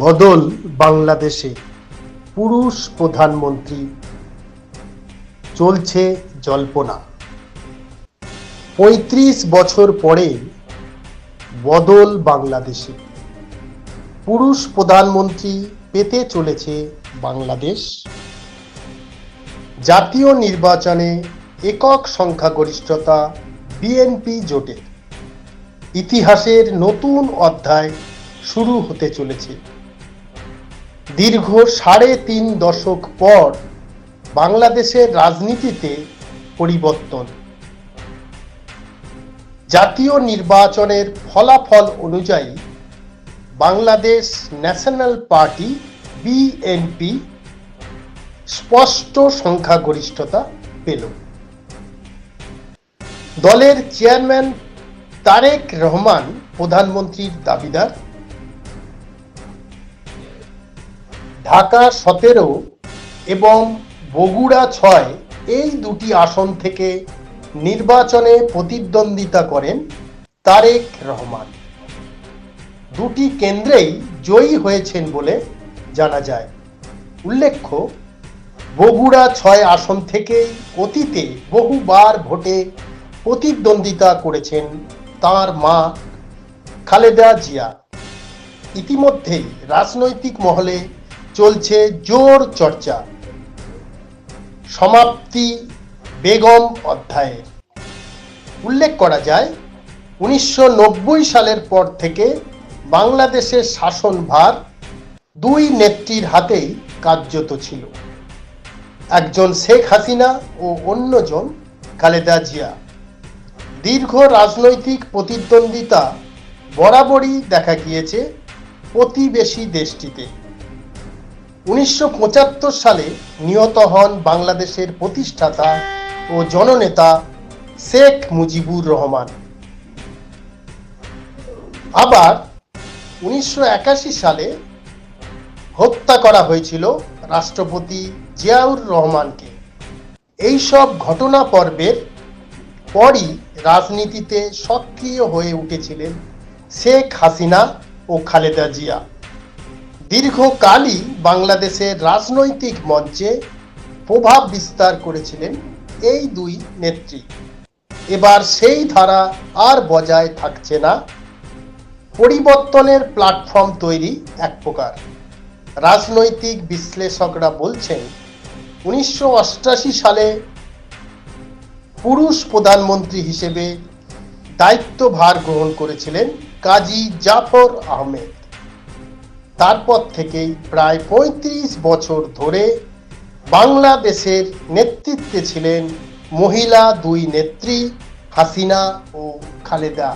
বদল বাংলাদেশে পুরুষ প্রধানমন্ত্রী, চলছে জল্পনা। ৩৫ বছর পরে বদল বাংলাদেশে পুরুষ প্রধানমন্ত্রী পেতে চলেছে বাংলাদেশ। জাতীয় নির্বাচনে একক সংখ্যাগরিষ্ঠতা বিএনপি জোটের ইতিহাসের নতুন অধ্যায় শুরু হতে চলেছে। দীর্ঘ ৩.৫ দশক পর বাংলাদেশের রাজনীতিতে পরিবর্তন। জাতীয় নির্বাচনের ফলাফল অনুযায়ী বাংলাদেশ ন্যাশনাল পার্টি বিএনপি স্পষ্ট সংখ্যাগরিষ্ঠতা পেল। দলের চেয়ারম্যান তারেক রহমান প্রধানমন্ত্রীর দাবিদার। ঢাকা ১৭ এবং বগুড়া ৬ এই দুটি আসন থেকে নির্বাচনে প্রতিদ্বন্দ্বিতা করেন তারেক রহমান। দুটি কেন্দ্রেই জয়ী হয়েছেন বলে জানা যায়। উল্লেখ্য, বগুড়া ৬ আসন থেকেই অতীতে বহুবার ভোটে প্রতিদ্বন্দ্বিতা করেছেন তাঁর মা খালেদা জিয়া। ইতিমধ্যেই রাজনৈতিক মহলে চলছে জোর চর্চা সমাপ্তি বেগম অধ্যায়ের। উল্লেখ করা যায়, ১৯৯০ সালের পর থেকে বাংলাদেশের শাসনভার দুই নেত্রীর হাতেই কার্যত ছিল। একজন শেখ হাসিনা ও অন্যজন খালেদা জিয়া। দীর্ঘ রাজনৈতিক প্রতিদ্বন্দ্বিতা বরাবরই দেখা গিয়েছে প্রতিবেশী দেশটিতে। ১৯৭৫ সালে নিহত হন বাংলাদেশের প্রতিষ্ঠাতা ও জননেতা শেখ মুজিবুর রহমান। আবার ১৯৮১ সালে হত্যা করা হয়েছিল রাষ্ট্রপতি জিয়াউর রহমানকে। এইসব ঘটনা পর্বের পরই রাজনীতিতে সক্রিয় হয়ে উঠেছিলেন শেখ হাসিনা ও খালেদা জিয়া। দীর্ঘকালই বাংলাদেশের রাজনৈতিক মঞ্চে প্রভাব বিস্তার করেছিলেন এই দুই নেত্রী। এবার সেই ধারা আর বজায় থাকছে না। পরিবর্তনের প্ল্যাটফর্ম তৈরি এক প্রকার। রাজনৈতিক বিশ্লেষকরা বলছেন, ১৯৮৮ সালে পুরুষ প্রধানমন্ত্রী হিসেবে দায়িত্বভার গ্রহণ করেছিলেন কাজী জাফর আহমেদ। তারপর থেকেই প্রায় ৩৫ বছর ধরে বাংলাদেশের নেতৃত্বে ছিলেন মহিলা দুই নেত্রী হাসিনা ও খালেদা।